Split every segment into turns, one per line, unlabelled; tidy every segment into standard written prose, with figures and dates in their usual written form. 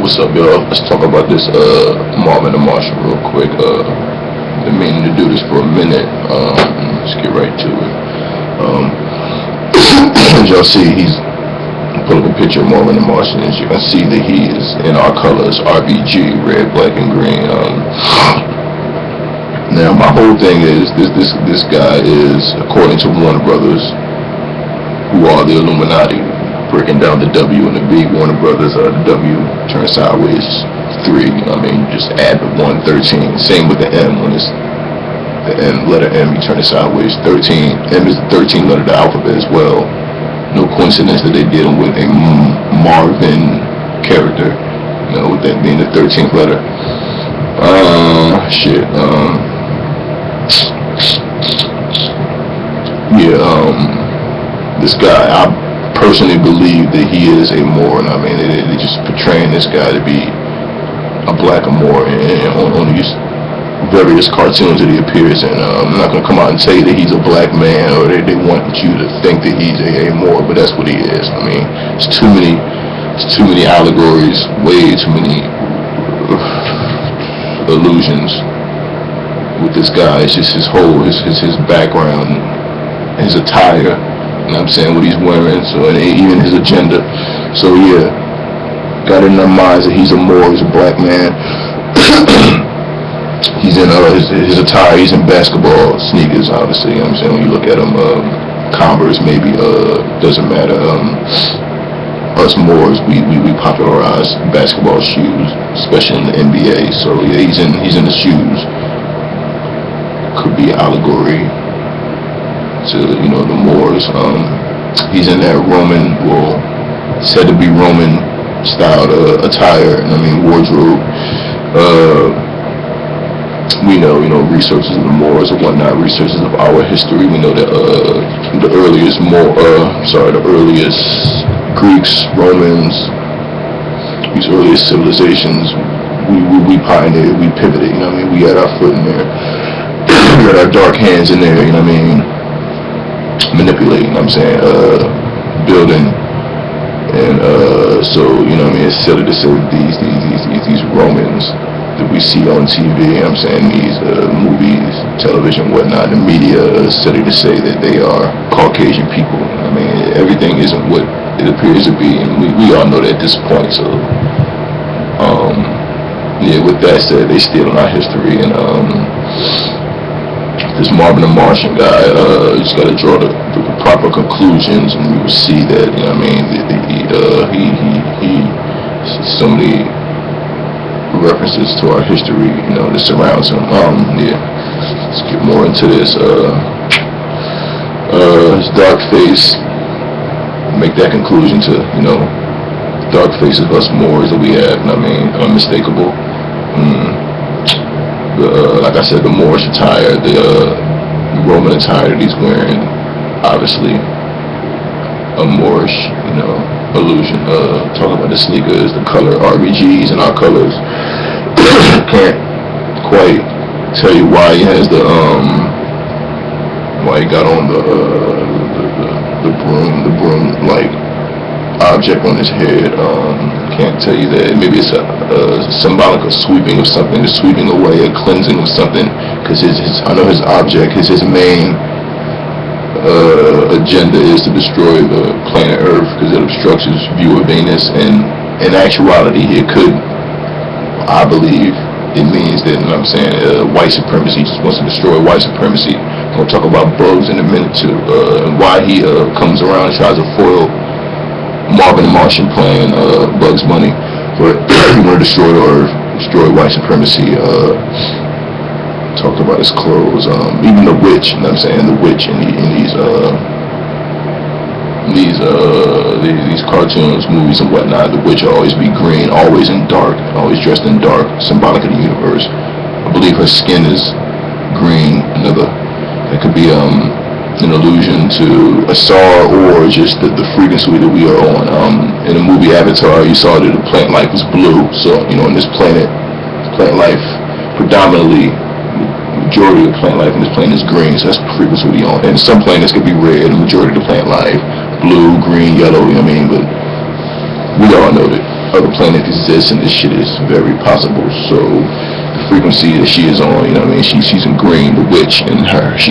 What's up, y'all? Let's talk about this Marvin and Martian real quick. Been meaning to do this for a minute. Let's get right to it. As y'all see, he's put up a picture of Marvin and Martian. As you can see that he is in our colors, RBG, red, black, and green. Now my whole thing is this guy is, according to Warner Brothers, who are the Illuminati, breaking down the W and the B. Warner Brothers, the W turns sideways 3. I mean, just add the 1, 13. Same with the M. When it's the M, letter M, you turn it sideways 13. M is the 13th letter of the alphabet as well. No coincidence that they're dealing with a Marvin character, you know, with that being the 13th letter. This guy, I personally believe that he is a Moor, and I mean, they just portraying this guy to be a black Moor on these various cartoons that he appears in. I'm not going to come out and tell you that he's a black man, or they want you to think that he's a Moor, but that's what he is. I mean, it's too many allegories, way too many illusions with this guy. It's just his background, his attire, you know what I'm saying, what he's wearing, so, and even his agenda. So yeah, got it in our minds that he's a Moor, he's a black man. He's in his attire, he's in basketball sneakers, obviously, you know what I'm saying. When you look at him, Converse maybe, doesn't matter. Us Moors, we popularize basketball shoes, especially in the NBA. So yeah, he's in the shoes. Could be allegory to, you know, the Moors. He's in that Roman, well, said to be Roman styled attire, I mean, wardrobe. We know, researches of the Moors and whatnot, researches of our history. We know that the earliest Greeks, Romans, these earliest civilizations, we pioneered, we pivoted, you know what I mean? We had our foot in there. We had our dark hands in there, you know what I mean? Manipulating, you know what I'm saying? Building. And so, you know what I mean? It's silly to say these Romans that we see on TV, you know what I'm saying, these movies, television, whatnot, the media, is silly to say that they are Caucasian people. I mean, everything isn't what it appears to be, and we all know that at this point. So, yeah, with that said, they stealing our history, and this Marvin and Martian guy, just got to draw the proper conclusions, and we will see that, you know what I mean, he so many references to our history, you know, that surrounds him. Yeah, let's get more into this. His dark face, make that conclusion to, you know, dark face of us Moors that we have, you know what I mean, unmistakable. Like I said, the Moorish attire, the Roman attire that he's wearing, obviously a Moorish, you know, illusion. Talking about the sneakers, the color RBGs and our colors. Can't quite tell you why he has the why he got on the broom like object on his head. Can't tell you that. Maybe it's a symbolic of sweeping of something, a sweeping away, a cleansing of something. Because I know his object, his main agenda is to destroy the planet Earth because it obstructs his view of Venus. And in actuality, it could, I believe, it means that, you know what I'm saying, white supremacy. He just wants to destroy white supremacy. We'll talk about bugs in a minute too, and why he comes around and tries to foil Marvin and Martian playing Bugs Bunny, but he want to destroy the Earth, destroy white supremacy. Talked about his clothes, even the witch, you know what I'm saying, the witch in these cartoons, movies and whatnot, the witch will always be green, always in dark, always dressed in dark, symbolic of the universe. I believe her skin is green, that could be an allusion to a star or just the frequency that we are on. In the movie Avatar, you saw that the plant life was blue, so, you know, in this plant life, predominantly, majority of the plant life in this planet is green, so that's the frequency we on. And some planets could be red, the majority of the plant life, blue, green, yellow, you know what I mean, but we all know that other planets exist, and this shit is very possible. So the frequency that she is on, you know what I mean, she's in green, the witch, and she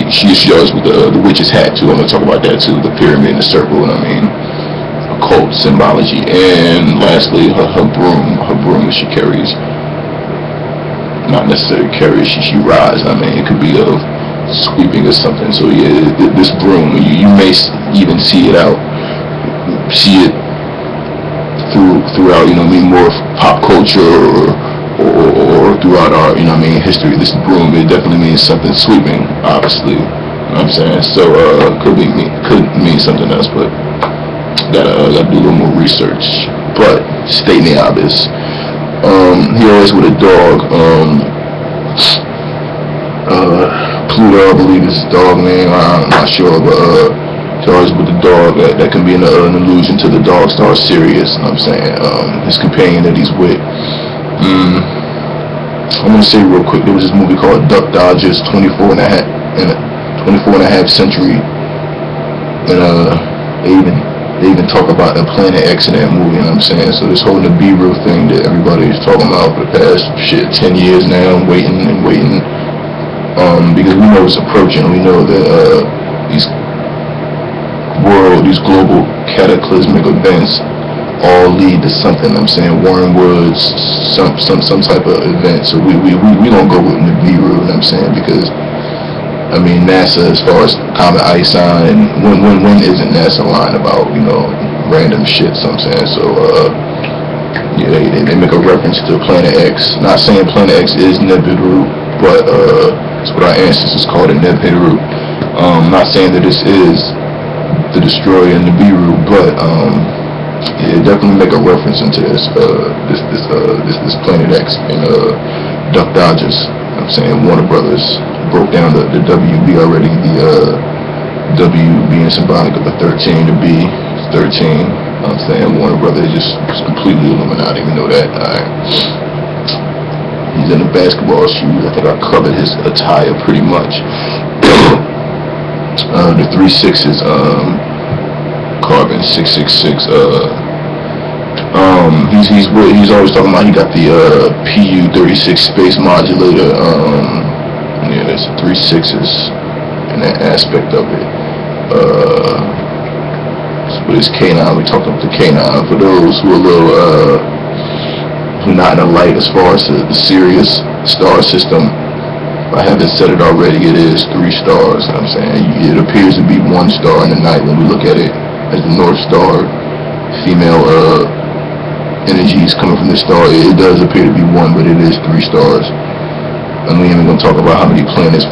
always with the witch's hat too. I'm gonna talk about that too, the pyramid and the circle, you know what I mean, occult symbology. And lastly, her broom that she carries, not necessarily carries, she rides, I mean, it could be of sweeping or something. So yeah, this broom, you may even see it throughout, you know what I mean, more pop culture or throughout our, you know what I mean, history. This broom, it definitely means something sweeping, obviously, you know what I'm saying. So could mean something else, but gotta do a little more research. But stating the obvious, he always with a dog. Pluto, I believe is his dog name. I'm not sure, but he's always with the dog. That can be an allusion to the dog star Sirius. You know what I'm saying? His companion that he's with. I'm gonna say real quick, there was this movie called Duck Dodgers, 24 and a half century, and they even talk about the Planet X in that movie. You know what I'm saying? So this whole Nibiru thing that everybody is talking about for the past 10 years now, waiting, because we know it's approaching. We know that these global cataclysmic events all lead to something. I'm saying wormwoods, some type of event. So we don't go with Nibiru, you know what I'm saying? Because I mean NASA, as far as comet ISI, and when isn't NASA lying about, you know, random shit? So I'm saying, so yeah, they make a reference to Planet X. Not saying Planet X is Nibiru, but it's what our ancestors called it, Nibiru. Not saying that this is the destroyer Nibiru, but yeah, definitely make a reference into this Planet X and Duck Dodgers. You know what I'm saying, Warner Brothers broke down the WB already. The W being symbolic of a 13, the B is 13. You know what I'm saying, Warner Brothers just completely Illuminati. We know that. Alright. He's in the basketball shoes. I think I covered his attire pretty much. The 3 6s, carbon 666. He's always talking about he got the PU-36 space modulator. Yeah, it's 3 6s in that aspect of it. With his canine, we talked about the canine. For those who are a little who not in the light as far as the Sirius star system, I haven't said it already, it is 3 stars. You know what I'm saying? It appears to be 1 star in the night when we look at it as the North Star. Female energies coming from the star, it does appear to be 1, but it is 3 stars. And we ain't even gonna talk about how many planets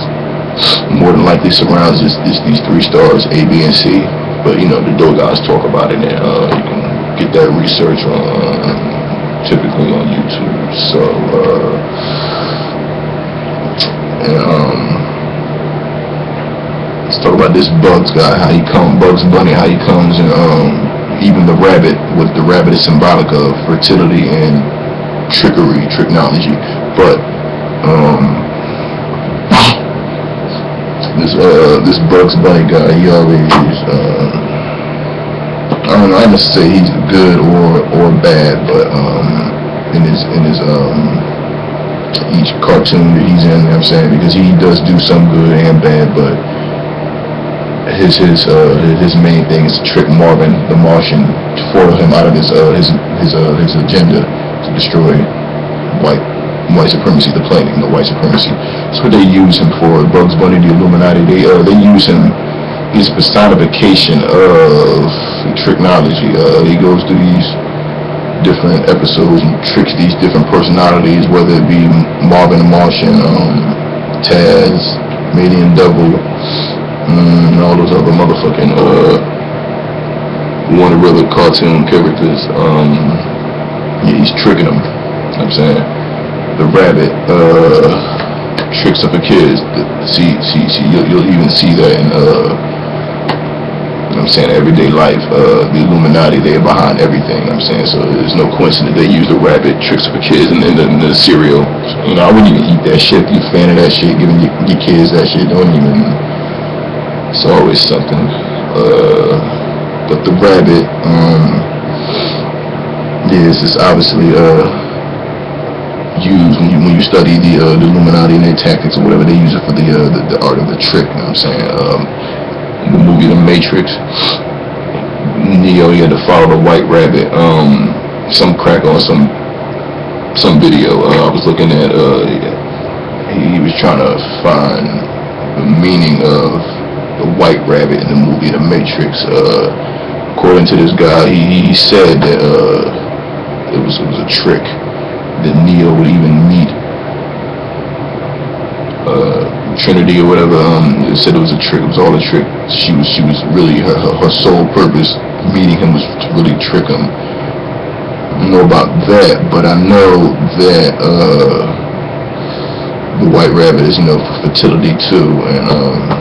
more than likely surrounds these 3 stars, A, B, and C. But you know, the Dogons talk about it, and you can get that research on typically on YouTube. So let's talk about this Bugs guy, how he Bugs Bunny, how he comes, and even the rabbit, what the rabbit is symbolic of, fertility and trickery, tricknology. But this Bugs Bunny guy, he always I don't know, I must say he's good or bad, but in his each cartoon that he's in, you know what I'm saying, because he does do some good and bad, but his main thing is to trick Marvin, the Martian, to foil him out of his agenda to destroy white supremacy, the planet, you know, white supremacy. That's what they use him for. Bugs Bunny, the Illuminati, they use him. He's a personification of tricknology. He goes through these different episodes and tricks these different personalities, whether it be Marvin the Martian, Taz, Median Double, and all those other motherfucking Warner Brother cartoon characters. Yeah, he's tricking them. You know what I'm saying? The rabbit tricks up the kids. You'll even see that in you know what I'm saying, everyday life. The Illuminati, they're behind everything. You know what I'm saying, so there's no coincidence they use the rabbit tricks for kids and the cereal. You know, I wouldn't even eat that shit. If you're a fan of that shit, giving your kids that shit, don't even. It's always something. But the rabbit, This is obviously used when you study the Illuminati and their tactics or whatever. They use it for the art of the trick. You know what I'm saying? In the movie The Matrix, Neo, he had to follow the white rabbit. Some crack on some video I was looking at. He was trying to find the meaning of the white rabbit in the movie The Matrix. According to this guy, he said that it was a trick that Neo would even meet Trinity or whatever. They said it was a trick. It was all a trick. She was really her sole purpose meeting him was to really trick him. I don't know about that, but I know that the white rabbit is, for fertility too. And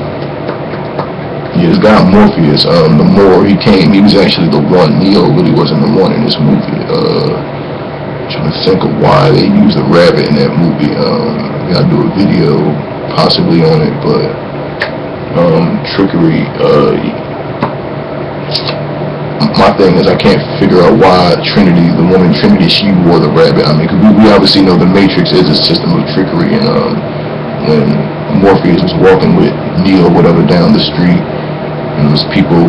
this guy Morpheus, the more he came, he was actually the one. Neo really wasn't the one in this movie. Trying to think of why they used the rabbit in that movie. Gotta do a video possibly on it, but trickery. My thing is I can't figure out why Trinity, the woman Trinity, she wore the rabbit. I mean, cause we obviously know the Matrix is a system of trickery, and when Morpheus was walking with Neo, whatever, down the street, and there was people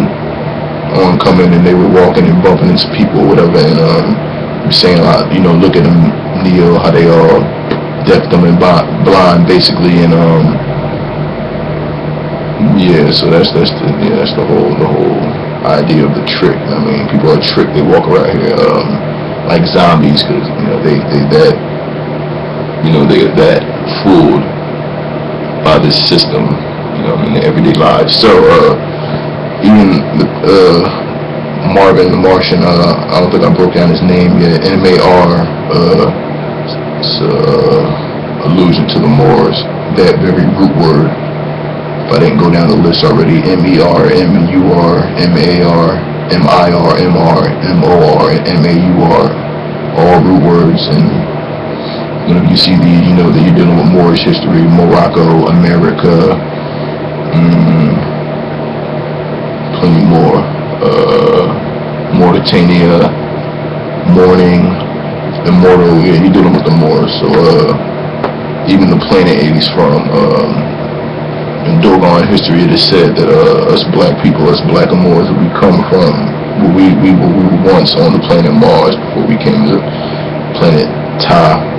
oncoming, and they were walking and bumping into people, whatever, and saying, look at them, Neo, how they all deaf, dumb, and blind, basically, and so that's the whole idea of the trick. I mean, people are tricked. They walk around here like zombies because they that fooled by this system, in their everyday lives. So even Marvin the Martian, I don't think I broke down his name yet. M-A-R, it's allusion to the Moors, that very root word. If I didn't go down the list already, M-E-R, M-U-R, M-A-R, M-I-R, M-R, M-O-R, and M-A-U-R, all root words. And whenever you see these, you know that you're dealing with Moorish history, Morocco, America, plenty more, Mauritania, Mourning, Immortal, you're dealing with the Moors. So even the planet he's from, in Dogon history, it is said that us black people, us blackamoors, we come from, we were once on the planet Mars before we came to the planet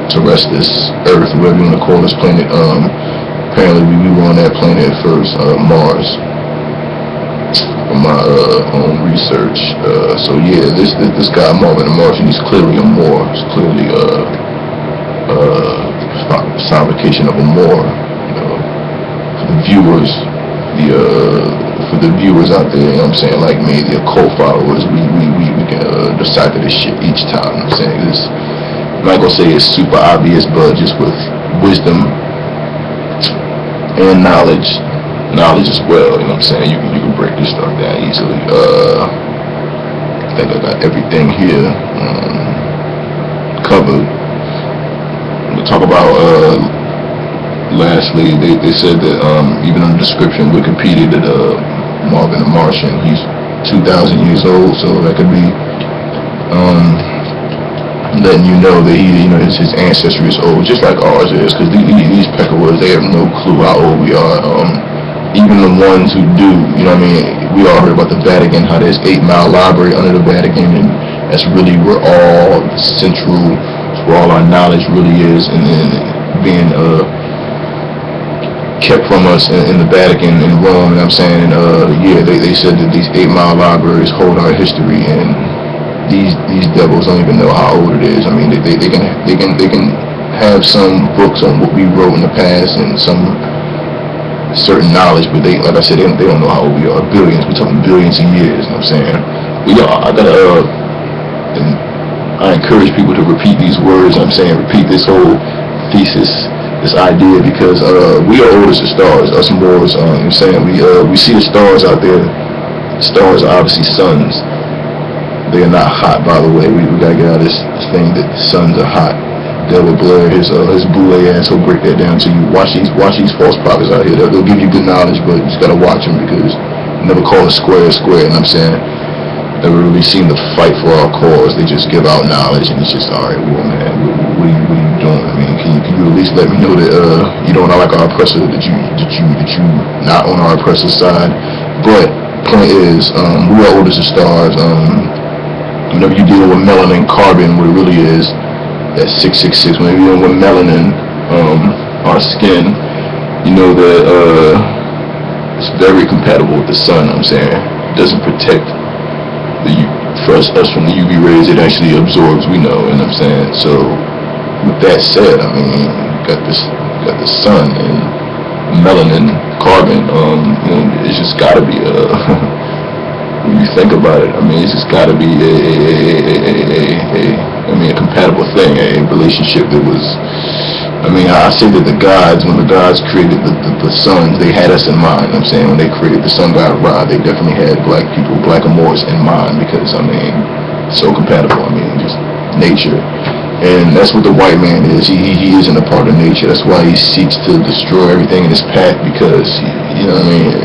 Terrestris, Earth, whatever you want to call this planet. Apparently we were on that planet at first, Mars, from my own research. So yeah, this guy Marvin the Martian, he's clearly a Moor. He's clearly personification of a Moor. Viewers, for the viewers out there, you know what I'm saying, like me, the occult followers, we can decipher this shit each time. You know what I'm saying, I'm not gonna say it's super obvious, but just with wisdom and knowledge as well, you know what I'm saying, you can break this stuff down easily. I think I got everything here covered. We'll talk about lastly, they said that even in the description, Wikipedia, that Marvin the Martian, he's 2,000 years old, so that could be letting you know that his ancestry is old, just like ours is, because these Peckerwoods, they have no clue how old we are. Even the ones who do, we all heard about the Vatican, how there's 8 Mile Library under the Vatican, and that's really where all central, where all our knowledge really is, and then being kept from us in the Vatican in Rome, you know what I'm saying? And they said that these 8 Mile libraries hold our history, and these devils don't even know how old it is. I mean, they can have some books on what we wrote in the past and some certain knowledge, but like I said, they don't know how old we are. Billions, we're talking billions of years, you know what I'm saying? I encourage people to repeat these words, you know what I'm saying, repeat this whole thesis, this idea, because we are old as the stars, us Moors. You know what I'm saying, we see the stars out there. Stars are obviously suns. They are not hot, by the way. We gotta get out of this thing that suns are hot. Devil Blair, his boule ass, he'll break that down to you. Watch these false prophets out here. They'll give you good knowledge, but you just gotta watch them, because you never call a square, you know what I'm saying? never really seem to fight for our cause. They just give out knowledge, and it's just, all right, well, man, what are you doing? I mean, can you at least let me know that you don't like our oppressor, that you not on our oppressor's side? But point is, we are oldest of stars. Whenever you deal with melanin, carbon, what it really is, that 666. Whenever you're dealing with melanin, our skin, you know that it's very compatible with the sun. I'm saying it doesn't protect us from the UV rays. It actually absorbs. We know, and I'm saying. So with that said, I mean, got the sun and melanin, carbon. It's just got to be when you think about it, I mean, it's just got to be a compatible thing, a relationship that was. I mean, I say that the gods, when the gods created the suns, they had us in mind. I'm saying when they created the sun god Ra, they definitely had black people, Moors in mind, because I mean, so compatible. I mean, just nature, and that's what the white man is. He isn't a part of nature. That's why he seeks to destroy everything in his path, because you know what I mean.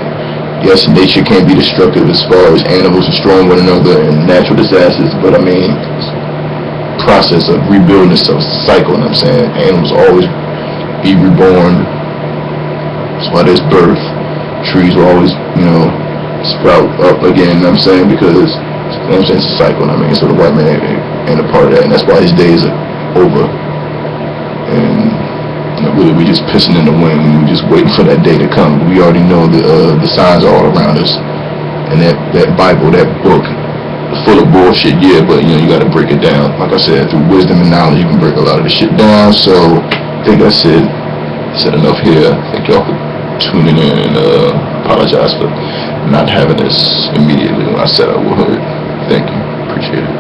Yes, nature can't be destructive as far as animals destroying one another and natural disasters, but I mean, process of rebuilding itself, cycle, and I'm saying animals always be reborn. That's why there's birth. Trees will always, sprout up again, I'm saying, because it's a cycle, and I mean, so the white man ain't a part of that, and that's why his days are over. And really, we just pissing in the wind, and we just waiting for that day to come. We already know the signs are all around us, and that Bible, that book, full of bullshit, yeah, but you gotta break it down. Like I said, through wisdom and knowledge, you can break a lot of the shit down. So I think I said enough here. Thank y'all for tuning in, and apologize for not having this immediately when I said I would. Thank you, appreciate it.